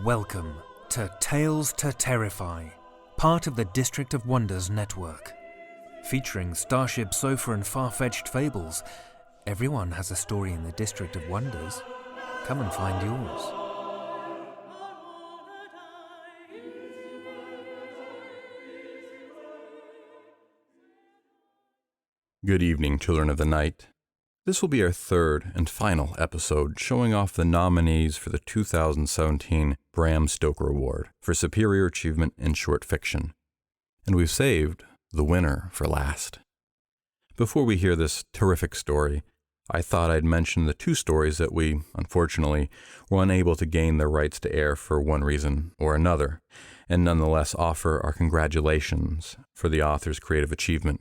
Welcome to Tales to Terrify, part of the District of Wonders network. Featuring Starship Sofa and far-fetched fables, everyone has a story in the District of Wonders. Come and find yours. Good evening, children of the night. This will be our third and final episode showing off the nominees for the 2017 Bram Stoker Award for Superior Achievement in Short Fiction. And we've saved the winner for last. Before we hear this terrific story, I thought I'd mention the two stories that we, unfortunately, were unable to gain their rights to air for one reason or another, and nonetheless offer our congratulations for the author's creative achievement.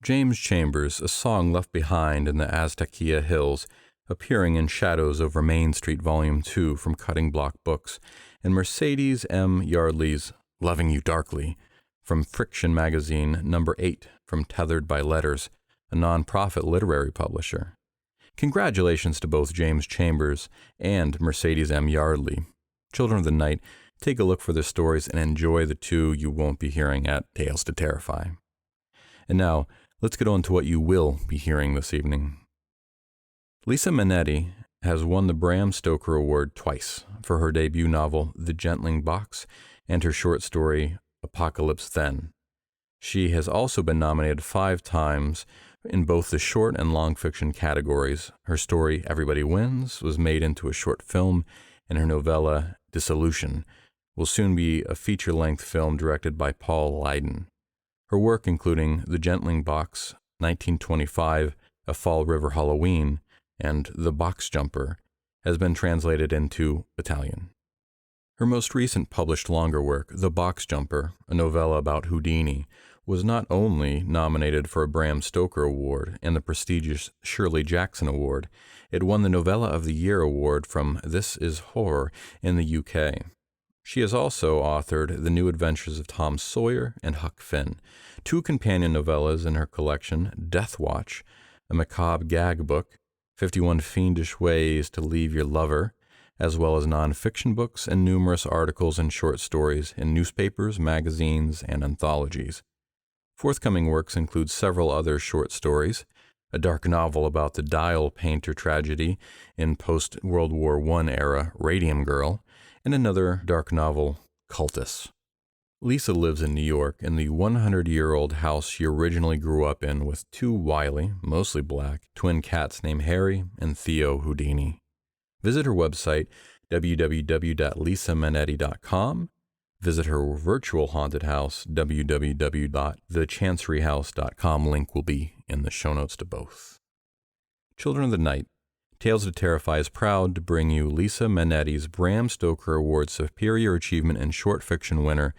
James Chambers' A Song Left Behind in the Aztequia Hills, appearing in Shadows over Main Street Volume 2 from Cutting Block Books, and Mercedes M. Yardley's Loving You Darkly from Friction Magazine number 8 from Tethered by Letters, a non-profit literary publisher. Congratulations to both James Chambers and Mercedes M. Yardley. Children of the Night, take a look for their stories and enjoy the two you won't be hearing at Tales to Terrify. And now, let's get on to what you will be hearing this evening. Lisa Mannetti has won the Bram Stoker Award twice for her debut novel, The Gentling Box, and her short story, Apocalypse Then. She has also been nominated 5 times in both the short and long fiction categories. Her story, Everybody Wins, was made into a short film, and her novella, Dissolution, will soon be a feature-length film directed by Paul Leyden. Her work, including The Gentling Box, 1925, A Fall River Halloween, and The Box Jumper, has been translated into Italian. Her most recent published longer work, The Box Jumper, a novella about Houdini, was not only nominated for a Bram Stoker Award and the prestigious Shirley Jackson Award, it won the Novella of the Year award from This Is Horror in the UK. She has also authored The New Adventures of Tom Sawyer and Huck Finn, 2 companion novellas in her collection, Death Watch, a macabre gag book, 51 Fiendish Ways to Leave Your Lover, as well as non-fiction books and numerous articles and short stories in newspapers, magazines, and anthologies. Forthcoming works include several other short stories, a dark novel about the dial painter tragedy in post-World War I era Radium Girl, and another dark novel, Cultus. Lisa lives in New York in the 100-year-old house she originally grew up in with 2 wily, mostly black, twin cats named Harry and Theo Houdini. Visit her website, www.lisamanetti.com. Visit her virtual haunted house, www.thechanceryhouse.com. Link will be in the show notes to both. Children of the Night, Tales to Terrify is proud to bring you Lisa Manetti's Bram Stoker Award Superior Achievement in Short Fiction winner,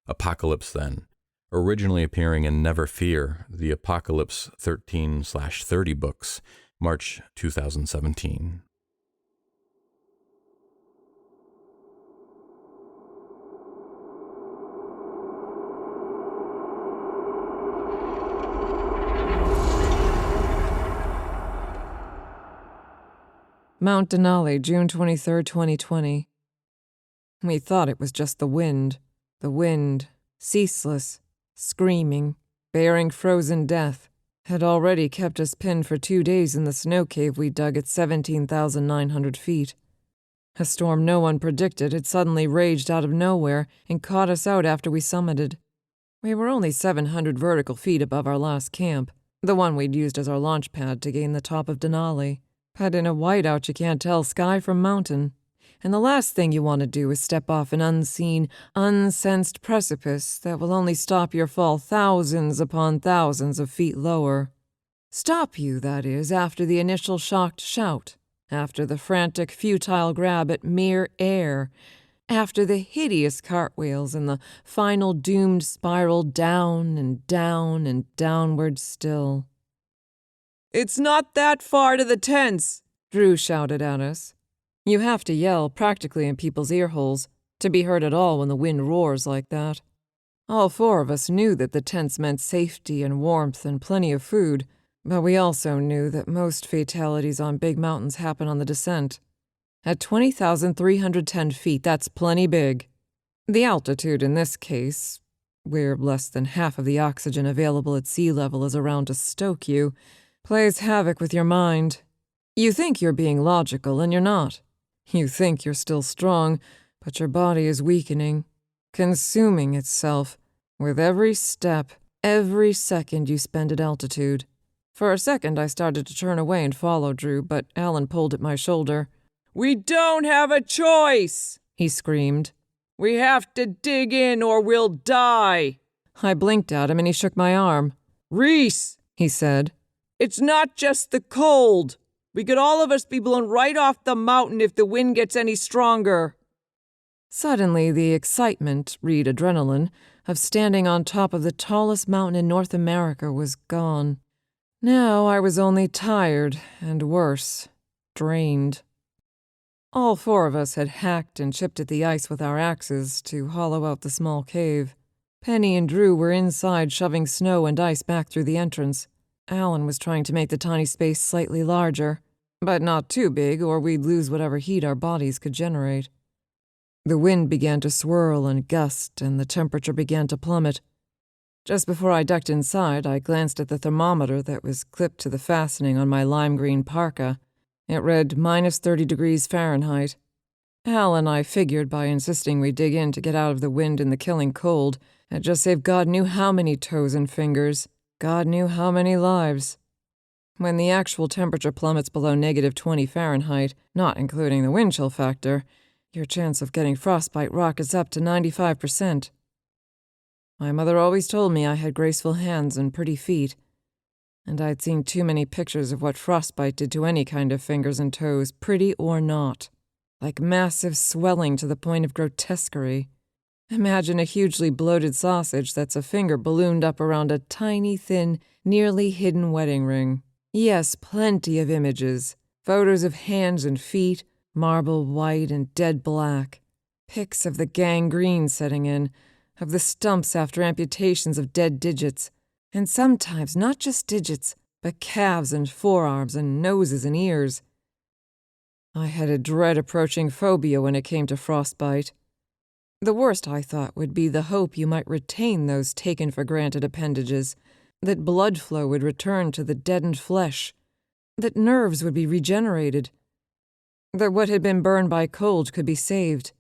Apocalypse Then, originally appearing in Never Fear, the Apocalypse 13/30 books, March 2017. Mount Denali, June 23, 2020. We thought it was just the wind, ceaseless, screaming, bearing frozen death, had already kept us pinned for 2 days in the snow cave we dug at 17,900 feet. A storm no one predicted had suddenly raged out of nowhere and caught us out after we summited. We were only 700 vertical feet above our last camp, the one we'd used as our launch pad to gain the top of Denali. But in a whiteout you can't tell sky from mountain, and the last thing you want to do is step off an unseen, unsensed precipice that will only stop your fall thousands upon thousands of feet lower. Stop you, that is, after the initial shocked shout, after the frantic, futile grab at mere air, after the hideous cartwheels and the final doomed spiral down and down and downward still. "It's not that far to the tents," Drew shouted at us. You have to yell practically in people's ear holes to be heard at all when the wind roars like that. All 4 of us knew that the tents meant safety and warmth and plenty of food, but we also knew that most fatalities on big mountains happen on the descent. At 20,310 feet, that's plenty big. The altitude in this case, where less than half of the oxygen available at sea level is around to stoke you, plays havoc with your mind. You think you're being logical, and you're not. You think you're still strong, but your body is weakening, consuming itself with every step, every second you spend at altitude. For a second, I started to turn away and follow Drew, but Alan pulled at my shoulder. "We don't have a choice!" he screamed. "We have to dig in or we'll die!" I blinked at him and he shook my arm. "Reese," he said, "it's not just the cold. We could all of us be blown right off the mountain if the wind gets any stronger." Suddenly, the excitement, read adrenaline, of standing on top of the tallest mountain in North America was gone. Now I was only tired and worse, drained. All four of us had hacked and chipped at the ice with our axes to hollow out the small cave. Penny and Drew were inside shoving snow and ice back through the entrance. Alan was trying to make the tiny space slightly larger, but not too big or we'd lose whatever heat our bodies could generate. The wind began to swirl and gust, and the temperature began to plummet. Just before I ducked inside, I glanced at the thermometer that was clipped to the fastening on my lime green parka. It read -30 degrees Fahrenheit. Al and I figured by insisting we dig in to get out of the wind and the killing cold, had just saved God knew how many toes and fingers, God knew how many lives. When the actual temperature plummets below -20 Fahrenheit, not including the wind chill factor, your chance of getting frostbite rockets up to 95%. My mother always told me I had graceful hands and pretty feet, and I'd seen too many pictures of what frostbite did to any kind of fingers and toes, pretty or not, like massive swelling to the point of grotesquerie. Imagine a hugely bloated sausage that's a finger ballooned up around a tiny, thin, nearly hidden wedding ring. Yes, plenty of images, photos of hands and feet, marble white and dead black, pics of the gangrene setting in, of the stumps after amputations of dead digits, and sometimes not just digits, but calves and forearms and noses and ears. I had a dread approaching phobia when it came to frostbite. The worst, I thought, would be the hope you might retain those taken-for-granted appendages, that blood flow would return to the deadened flesh, that nerves would be regenerated, that what had been burned by cold could be saved.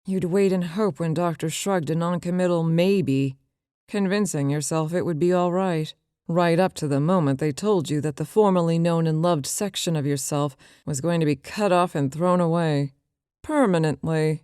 You'd wait and hope when doctors shrugged a noncommittal maybe, convincing yourself it would be all right up to the moment they told you that the formerly known and loved section of yourself was going to be cut off and thrown away. Permanently.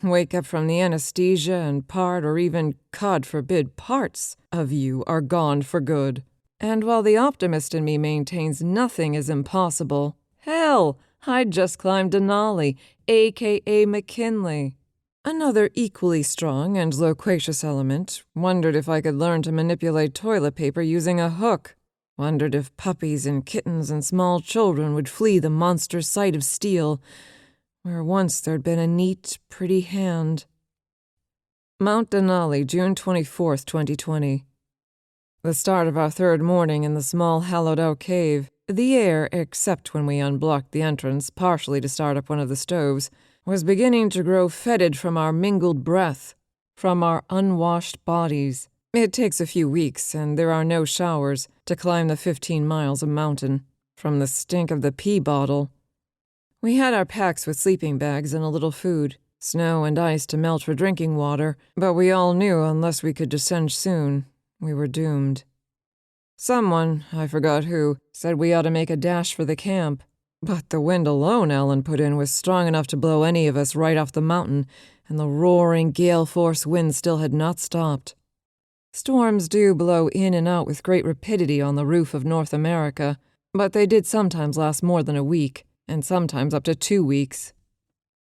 Wake up from the anesthesia and part, or even, God forbid, parts of you are gone for good. And while the optimist in me maintains nothing is impossible, hell, I'd just climbed Denali, a.k.a. McKinley. Another equally strong and loquacious element wondered if I could learn to manipulate toilet paper using a hook, wondered if puppies and kittens and small children would flee the monster sight of steel, where once there'd been a neat, pretty hand. Mount Denali, June 24th, 2020. The start of our third morning in the small hollowed-out cave. The air, except when we unblocked the entrance, partially to start up one of the stoves, was beginning to grow fetid from our mingled breath, from our unwashed bodies. It takes a few weeks, and there are no showers, to climb the 15 miles of mountain. From the stink of the pee bottle. We had our packs with sleeping bags and a little food, snow and ice to melt for drinking water, but we all knew unless we could descend soon, we were doomed. Someone, I forgot who, said we ought to make a dash for the camp. But the wind alone Alan put in was strong enough to blow any of us right off the mountain, and the roaring gale-force wind still had not stopped. Storms do blow in and out with great rapidity on the roof of North America, but they did sometimes last more than a week, and sometimes up to 2 weeks.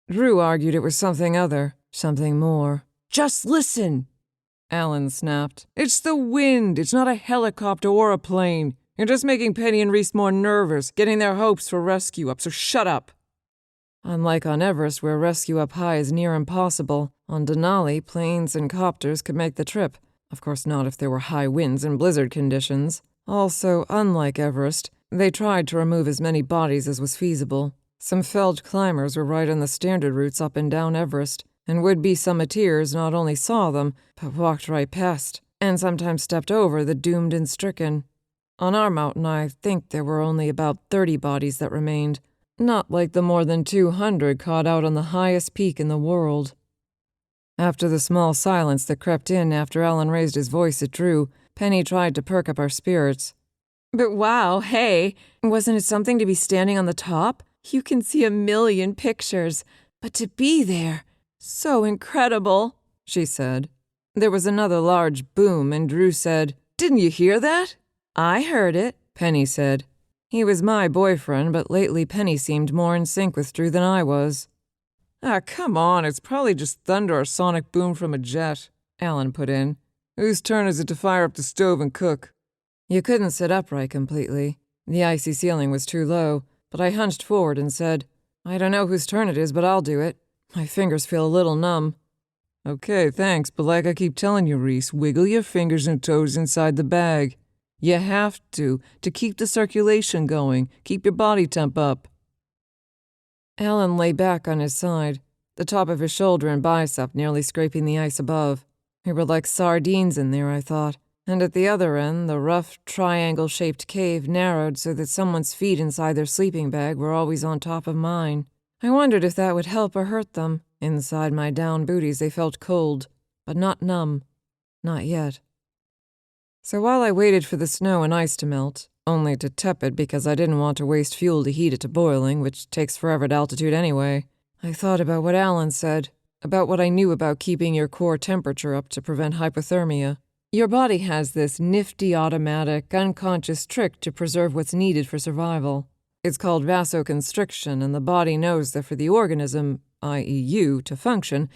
Drew argued it was something other, something more. "Just listen!" Alan snapped. "It's the wind. It's not a helicopter or a plane. You're just making Penny and Reese more nervous, getting their hopes for rescue up, so shut up." Unlike on Everest, where rescue up high is near impossible, on Denali, planes and copters could make the trip. Of course not if there were high winds and blizzard conditions. Also, unlike Everest, they tried to remove as many bodies as was feasible. Some felled climbers were right on the standard routes up and down Everest, and would-be summiteers not only saw them, but walked right past, and sometimes stepped over the doomed and stricken. On our mountain, I think there were only about 30 bodies that remained, not like the more than 200 caught out on the highest peak in the world. After the small silence that crept in after Alan raised his voice at Drew, Penny tried to perk up our spirits. "But wow, hey, wasn't it something to be standing on the top? You can see 1,000,000 pictures, but to be there, so incredible," she said. There was another large boom, and Drew said, "Didn't you hear that?" "I heard it," Penny said. He was my boyfriend, but lately Penny seemed more in sync with Drew than I was. "Ah, come on, it's probably just thunder or sonic boom from a jet," Alan put in. "Whose turn is it to fire up the stove and cook?" You couldn't sit upright completely. The icy ceiling was too low, but I hunched forward and said, "I don't know whose turn it is, but I'll do it. My fingers feel a little numb." "Okay, thanks, but like I keep telling you, Reese, wiggle your fingers and toes inside the bag. You have to keep the circulation going, keep your body temp up." Alan lay back on his side, the top of his shoulder and bicep nearly scraping the ice above. We were like sardines in there, I thought, and at the other end, the rough, triangle-shaped cave narrowed so that someone's feet inside their sleeping bag were always on top of mine. I wondered if that would help or hurt them. Inside my down booties they felt cold, but not numb. Not yet. So while I waited for the snow and ice to melt, only to tep it because I didn't want to waste fuel to heat it to boiling, which takes forever at altitude anyway, I thought about what Alan said, about what I knew about keeping your core temperature up to prevent hypothermia. Your body has this nifty automatic, unconscious trick to preserve what's needed for survival. It's called vasoconstriction, and the body knows that for the organism, i.e. you, to function,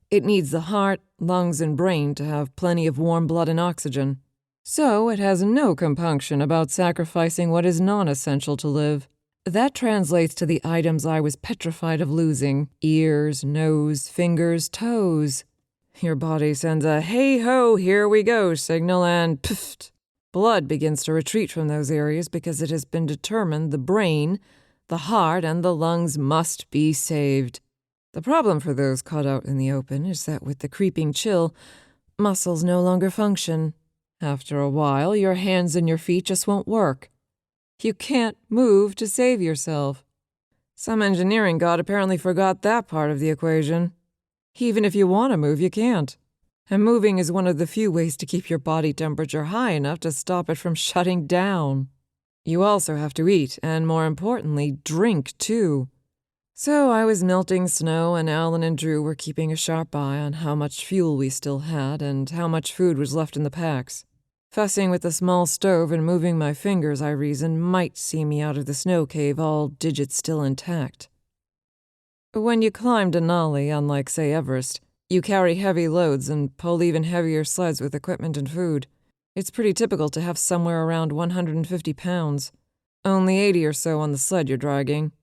it needs the heart, lungs, and brain to have plenty of warm blood and oxygen. So it has no compunction about sacrificing what is non-essential to live. That translates to the items I was petrified of losing: ears, nose, fingers, toes. Your body sends a hey-ho, here we go signal, and pfft. Blood begins to retreat from those areas because it has been determined the brain, the heart, and the lungs must be saved. The problem for those caught out in the open is that with the creeping chill, muscles no longer function. After a while, your hands and your feet just won't work. You can't move to save yourself. Some engineering god apparently forgot that part of the equation. Even if you want to move, you can't. And moving is one of the few ways to keep your body temperature high enough to stop it from shutting down. You also have to eat, and more importantly, drink too. So I was melting snow, and Alan and Drew were keeping a sharp eye on how much fuel we still had and how much food was left in the packs. Fussing with the small stove and moving my fingers, I reasoned, might see me out of the snow cave, all digits still intact. When you climb Denali, unlike, say, Everest, you carry heavy loads and pull even heavier sleds with equipment and food. It's pretty typical to have somewhere around 150 pounds. Only 80 or so on the sled you're dragging.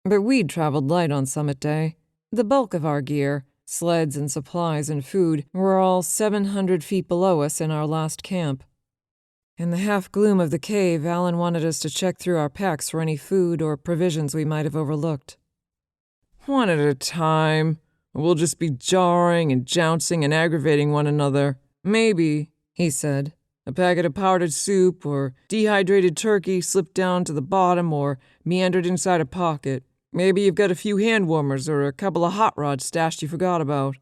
But we'd traveled light on summit day. The bulk of our gear, sleds and supplies and food, were all 700 feet below us in our last camp. In the half-gloom of the cave, Alan wanted us to check through our packs for any food or provisions we might have overlooked. "One at a time. We'll just be jarring and jouncing and aggravating one another. Maybe," he said, "a packet of powdered soup or dehydrated turkey slipped down to the bottom or meandered inside a pocket. Maybe you've got a few hand warmers or a couple of hot rods stashed you forgot about."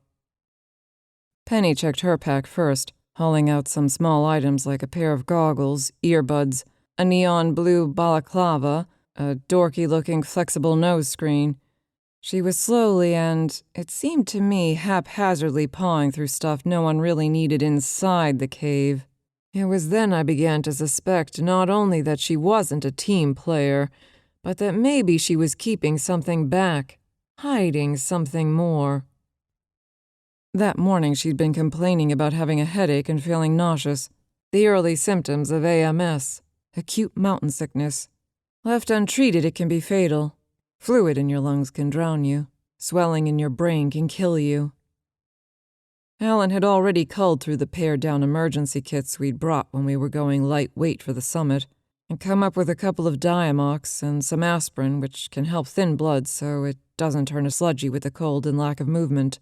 Penny checked her pack first, hauling out some small items like a pair of goggles, earbuds, a neon blue balaclava, a dorky-looking flexible nose screen. She was slowly and, it seemed to me, haphazardly pawing through stuff no one really needed inside the cave. It was then I began to suspect not only that she wasn't a team player, but that maybe she was keeping something back, hiding something more. That morning she'd been complaining about having a headache and feeling nauseous, the early symptoms of AMS, acute mountain sickness. Left untreated, it can be fatal. Fluid in your lungs can drown you. Swelling in your brain can kill you. Alan had already culled through the pared-down emergency kits we'd brought when we were going lightweight for the summit. and come up with a couple of Diamox and some aspirin, which can help thin blood so it doesn't turn sludgy with the cold and lack of movement.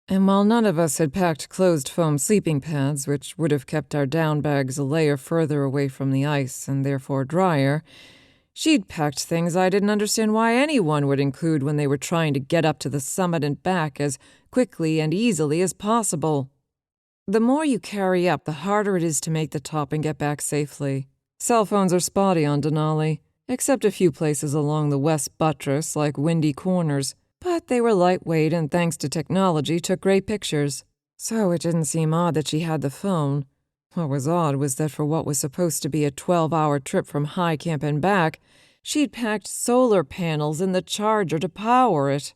And while none of us had packed closed foam sleeping pads, which would have kept our down bags a layer further away from the ice and therefore drier, she'd packed things I didn't understand why anyone would include when they were trying to get up to the summit and back as quickly and easily as possible. The more you carry up, the harder it is to make the top and get back safely. Cell phones are spotty on Denali, except a few places along the west buttress like Windy Corners, but they were lightweight and thanks to technology took great pictures. So it didn't seem odd that she had the phone. What was odd was that for what was supposed to be a 12-hour trip from High Camp and back, she'd packed solar panels in the charger to power it.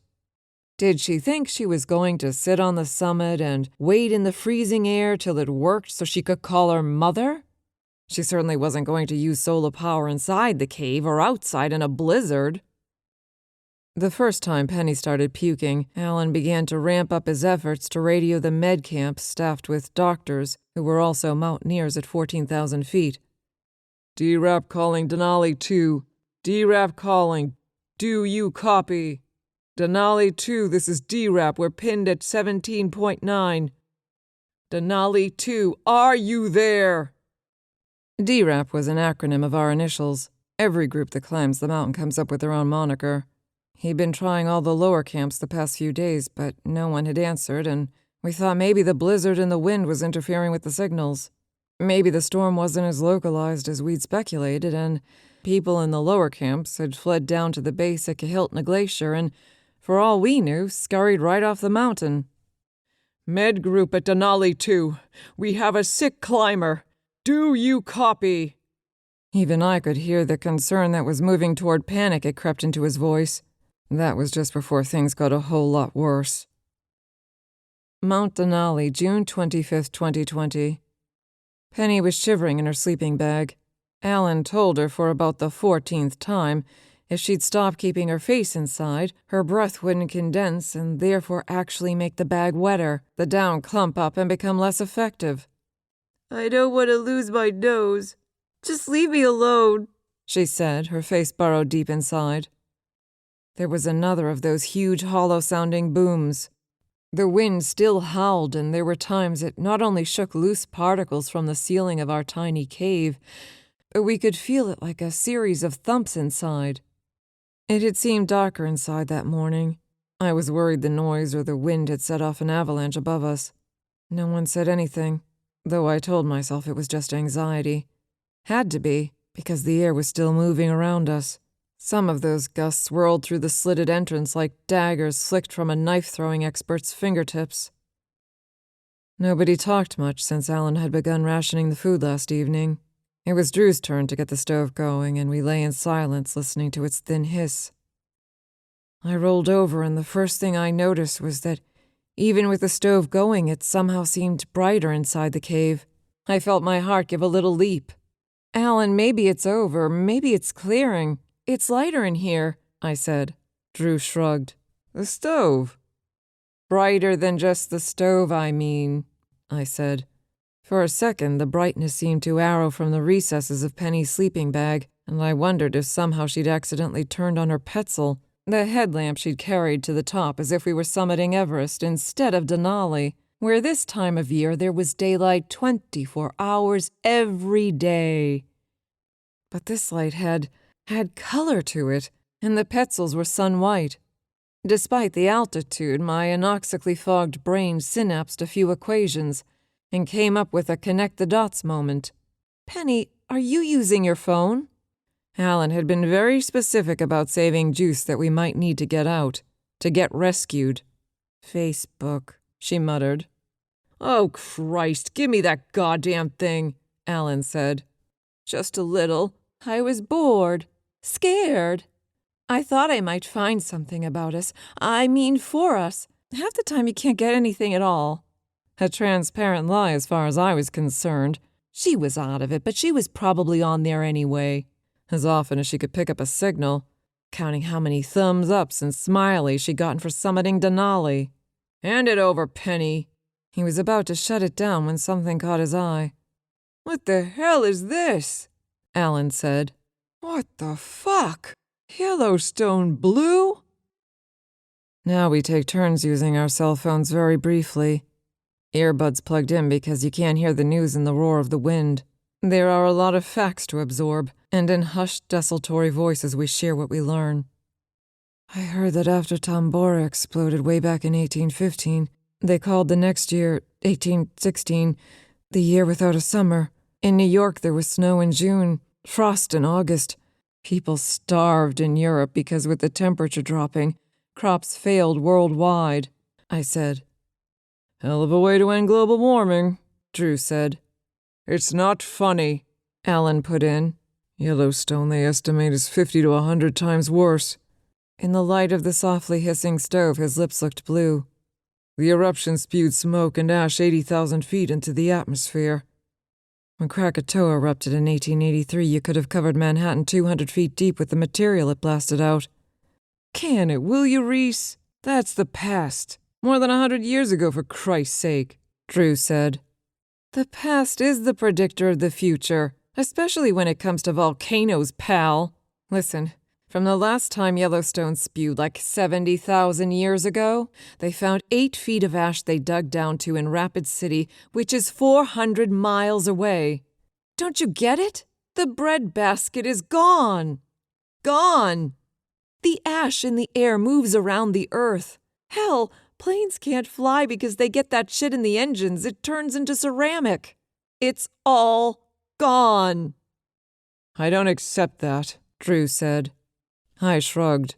Did she think she was going to sit on the summit and wait in the freezing air till it worked so she could call her mother? She certainly wasn't going to use solar power inside the cave or outside in a blizzard. The first time Penny started puking, Alan began to ramp up his efforts to radio the med camp staffed with doctors who were also mountaineers at 14,000 feet. "D-Rap calling Denali 2. D-Rap calling. Do you copy? Denali 2, this is D-Rap. We're pinned at 17.9. Denali 2, are you there?" D-Rap was an acronym of our initials. Every group that climbs the mountain comes up with their own moniker. He'd been trying all the lower camps the past few days, but no one had answered, and we thought maybe the blizzard and the wind was interfering with the signals. Maybe the storm wasn't as localized as we'd speculated, and people in the lower camps had fled down to the base at Kahiltna Glacier and, for all we knew, scurried right off the mountain. "Med group at Denali 2. We have a sick climber. Do you copy?" Even I could hear the concern that was moving toward panic had crept into his voice. That was just before things got a whole lot worse. Mount Denali, June 25th, 2020. Penny was shivering in her sleeping bag. Alan told her for about the 14th time if she'd stop keeping her face inside, her breath wouldn't condense and therefore actually make the bag wetter, the down clump up and become less effective. "I don't want to lose my nose. Just leave me alone," she said, her face burrowed deep inside. There was another of those huge hollow-sounding booms. The wind still howled, and there were times it not only shook loose particles from the ceiling of our tiny cave, but we could feel it like a series of thumps inside. It had seemed darker inside that morning. I was worried the noise or the wind had set off an avalanche above us. No one said anything, though I told myself it was just anxiety. Had to be, because the air was still moving around us. Some of those gusts swirled through the slitted entrance like daggers flicked from a knife-throwing expert's fingertips. Nobody talked much since Alan had begun rationing the food last evening. It was Drew's turn to get the stove going, and we lay in silence listening to its thin hiss. I rolled over, and the first thing I noticed was that even with the stove going, it somehow seemed brighter inside the cave. I felt my heart give a little leap. "Alan, maybe it's over. Maybe it's clearing. It's lighter in here," I said. Drew shrugged. "The stove?" "Brighter than just the stove, I mean," I said. For a second, the brightness seemed to arrow from the recesses of Penny's sleeping bag, and I wondered if somehow she'd accidentally turned on her Petzl, the headlamp she'd carried to the top as if we were summiting Everest instead of Denali, where this time of year there was daylight 24 hours every day. But this light had color to it, and the Petzls were sun-white. Despite the altitude, my anoxically fogged brain synapsed a few equations and came up with a connect-the-dots moment. "Penny, are you using your phone?" Alan had been very specific about saving juice that we might need to get out, to get rescued. "Facebook," she muttered. "Oh, Christ, give me that goddamn thing," Alan said. "Just a little. I was bored. Scared. I thought I might find something about us. I mean, for us. Half the time you can't get anything at all." A transparent lie as far as I was concerned. She was out of it, but she was probably on there anyway. As often as she could pick up a signal, counting how many thumbs-ups and smileys she'd gotten for summiting Denali. "Hand it over, Penny." He was about to shut it down when something caught his eye. "What the hell is this?" Alan said. What the fuck? Yellowstone blue? Now we take turns using our cell phones very briefly. Earbuds plugged in because you can't hear the news in the roar of the wind. There are a lot of facts to absorb, and in hushed, desultory voices we share what we learn. I heard that after Tambora exploded way back in 1815, they called the next year, 1816, the year without a summer. In New York there was snow in June, frost in August. People starved in Europe because with the temperature dropping, crops failed worldwide, I said. Hell of a way to end global warming, Drew said. It's not funny, Alan put in. Yellowstone, they estimate, is 50 to 100 times worse. In the light of the softly hissing stove, his lips looked blue. The eruption spewed smoke and ash 80,000 feet into the atmosphere. When Krakatoa erupted in 1883, you could have covered Manhattan 200 feet deep with the material it blasted out. Can it, will you, Reese? That's the past. More than 100 years ago, for Christ's sake, Drew said. The past is the predictor of the future, especially when it comes to volcanoes, pal. Listen, from the last time Yellowstone spewed, like 70,000 years ago, they found 8 feet of ash they dug down to in Rapid City, which is 400 miles away. Don't you get it? The breadbasket is gone. Gone. The ash in the air moves around the earth. Hell, planes can't fly because they get that shit in the engines. It turns into ceramic. It's all gone. I don't accept that, Drew said. I shrugged.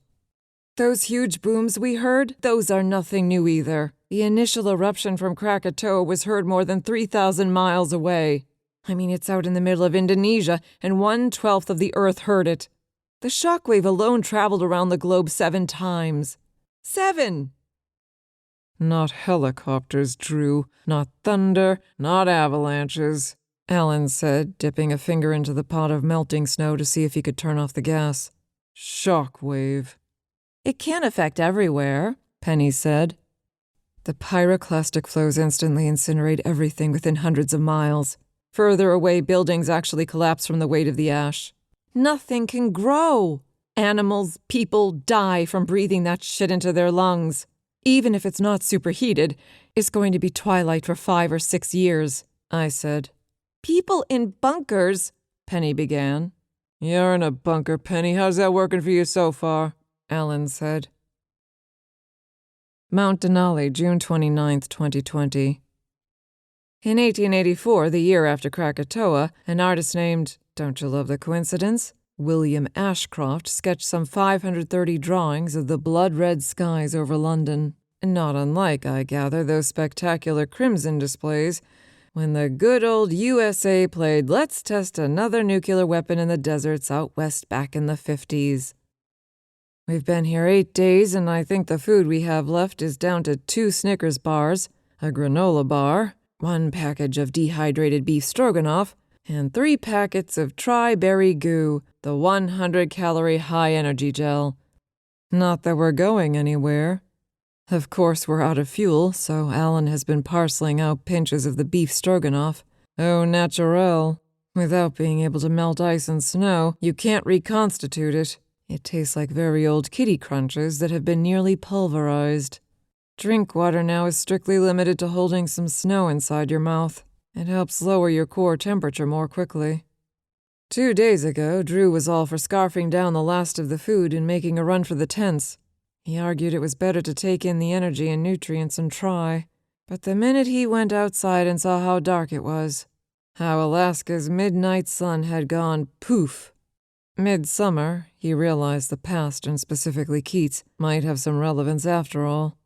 Those huge booms we heard, those are nothing new either. The initial eruption from Krakatoa was heard more than 3,000 miles away. I mean, it's out in the middle of Indonesia, and 1/12 of the earth heard it. The shockwave alone traveled around the globe 7 times. 7! Not helicopters, Drew. Not thunder. Not avalanches, Alan said, dipping a finger into the pot of melting snow to see if he could turn off the gas. Shockwave. It can affect everywhere, Penny said. The pyroclastic flows instantly incinerate everything within hundreds of miles. Further away, buildings actually collapse from the weight of the ash. Nothing can grow. Animals, people die from breathing that shit into their lungs. Even if it's not superheated, it's going to be twilight for 5 or 6 years, I said. People in bunkers, Penny began. You're in a bunker, Penny. How's that working for you so far? Alan said. Mount Denali, June 29th, 2020. In 1884, the year after Krakatoa, an artist named, don't you love the coincidence, William Ashcroft sketched some 530 drawings of the blood-red skies over London. Not unlike, I gather, those spectacular crimson displays when the good old USA played Let's Test Another Nuclear Weapon in the Deserts out west back in the 50s. We've been here 8 days, and I think the food we have left is down to 2 Snickers bars, a granola bar, 1 package of dehydrated beef stroganoff, and 3 packets of tri-berry goo, the 100-calorie high-energy gel. Not that we're going anywhere. Of course, we're out of fuel, so Alan has been parceling out pinches of the beef stroganoff. Au naturel. Without being able to melt ice and snow, you can't reconstitute it. It tastes like very old kitty crunches that have been nearly pulverized. Drink water now is strictly limited to holding some snow inside your mouth. It helps lower your core temperature more quickly. 2 days ago, Drew was all for scarfing down the last of the food and making a run for the tents. He argued it was better to take in the energy and nutrients and try. But the minute he went outside and saw how dark it was, how Alaska's midnight sun had gone poof. Midsummer, he realized the past, and specifically Keats, might have some relevance after all.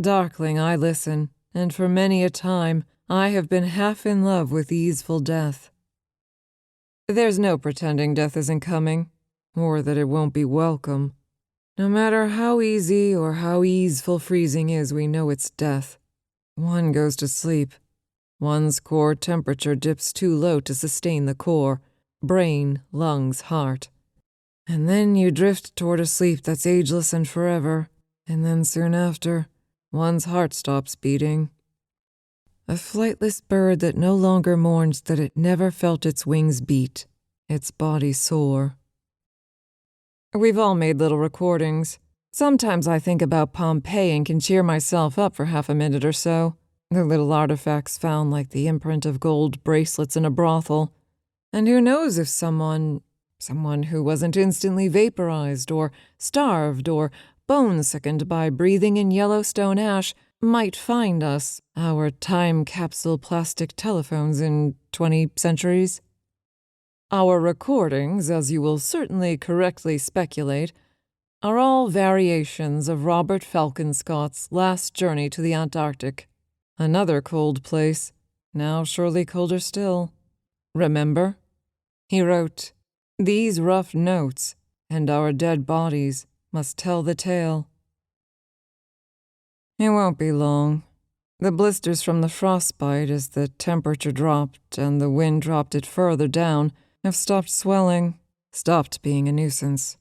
Darkling, I listen, and for many a time I have been half in love with easeful death. There's no pretending death isn't coming, or that it won't be welcome. No matter how easy or how easeful freezing is, we know it's death. One goes to sleep. One's core temperature dips too low to sustain the core, brain, lungs, heart. And then you drift toward a sleep that's ageless and forever, and then soon after, one's heart stops beating. A flightless bird that no longer mourns that it never felt its wings beat. its body sore. We've all made little recordings. Sometimes I think about Pompeii and can cheer myself up for half a minute or so. The little artifacts found like the imprint of gold bracelets in a brothel. And who knows if someone who wasn't instantly vaporized or starved or bone-sickened by breathing in Yellowstone ash might find us, our time capsule plastic telephones in 20 centuries. Our recordings, as you will certainly correctly speculate, are all variations of Robert Falconscott's last journey to the Antarctic. Another cold place, now surely colder still. Remember? He wrote, "These rough notes and our dead bodies must tell the tale." It won't be long. The blisters from the frostbite, as the temperature dropped and the wind dropped it further down, have stopped swelling, stopped being a nuisance.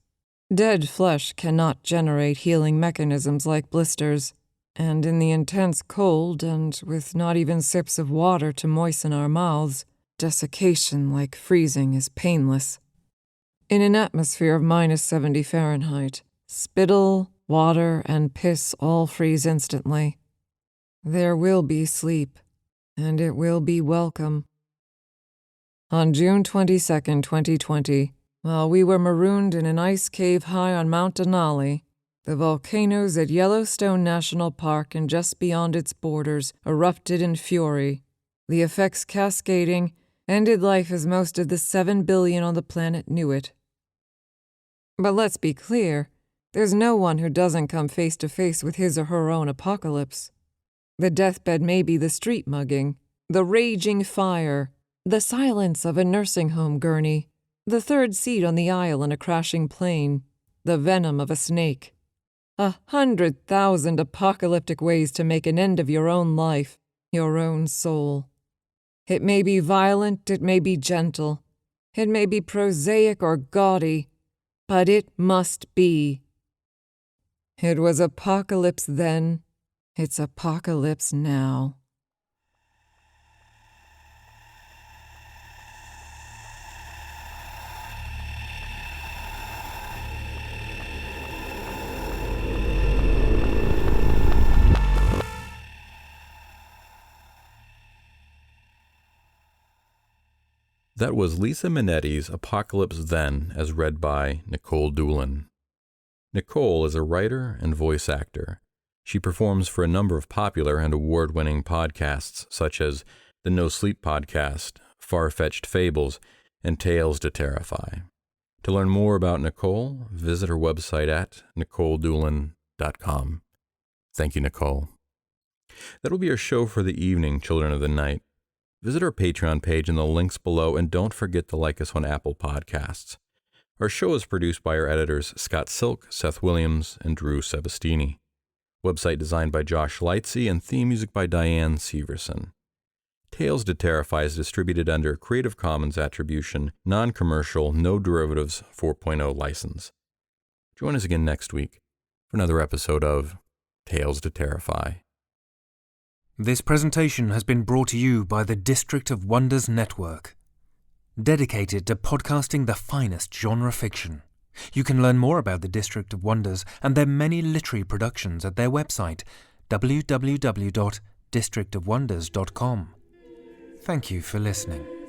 Dead flesh cannot generate healing mechanisms like blisters, and in the intense cold and with not even sips of water to moisten our mouths, desiccation like freezing is painless. In an atmosphere of -70 Fahrenheit, spittle, water, and piss all freeze instantly. There will be sleep, and it will be welcome. On June 22, 2020, while we were marooned in an ice cave high on Mount Denali, the volcanoes at Yellowstone National Park and just beyond its borders erupted in fury. The effects cascading ended life as most of the 7 billion on the planet knew it. But let's be clear, there's no one who doesn't come face to face with his or her own apocalypse. The deathbed may be the street mugging, the raging fire, the silence of a nursing home gurney, the third seat on the aisle in a crashing plane, the venom of a snake. 100,000 apocalyptic ways to make an end of your own life, your own soul. It may be violent, it may be gentle, it may be prosaic or gaudy, but it must be. It was apocalypse then, it's apocalypse now. That was Lisa Manetti's Apocalypse Then, as read by Nikolle Doolin. Nikolle is a writer and voice actor. She performs for a number of popular and award-winning podcasts, such as the No Sleep Podcast, Far-Fetched Fables, and Tales to Terrify. To learn more about Nikolle, visit her website at NikolleDoolin.com. Thank you, Nikolle. That'll be our show for the evening, Children of the Night. Visit our Patreon page in the links below, and don't forget to like us on Apple Podcasts. Our show is produced by our editors Scott Silk, Seth Williams, and Drew Sebastini. Website designed by Josh Lightsey and theme music by Diane Severson. Tales to Terrify is distributed under Creative Commons Attribution, Non-Commercial, No Derivatives 4.0 license. Join us again next week for another episode of Tales to Terrify. This presentation has been brought to you by the District of Wonders Network, dedicated to podcasting the finest genre fiction. You can learn more about the District of Wonders and their many literary productions at their website, www.districtofwonders.com. Thank you for listening.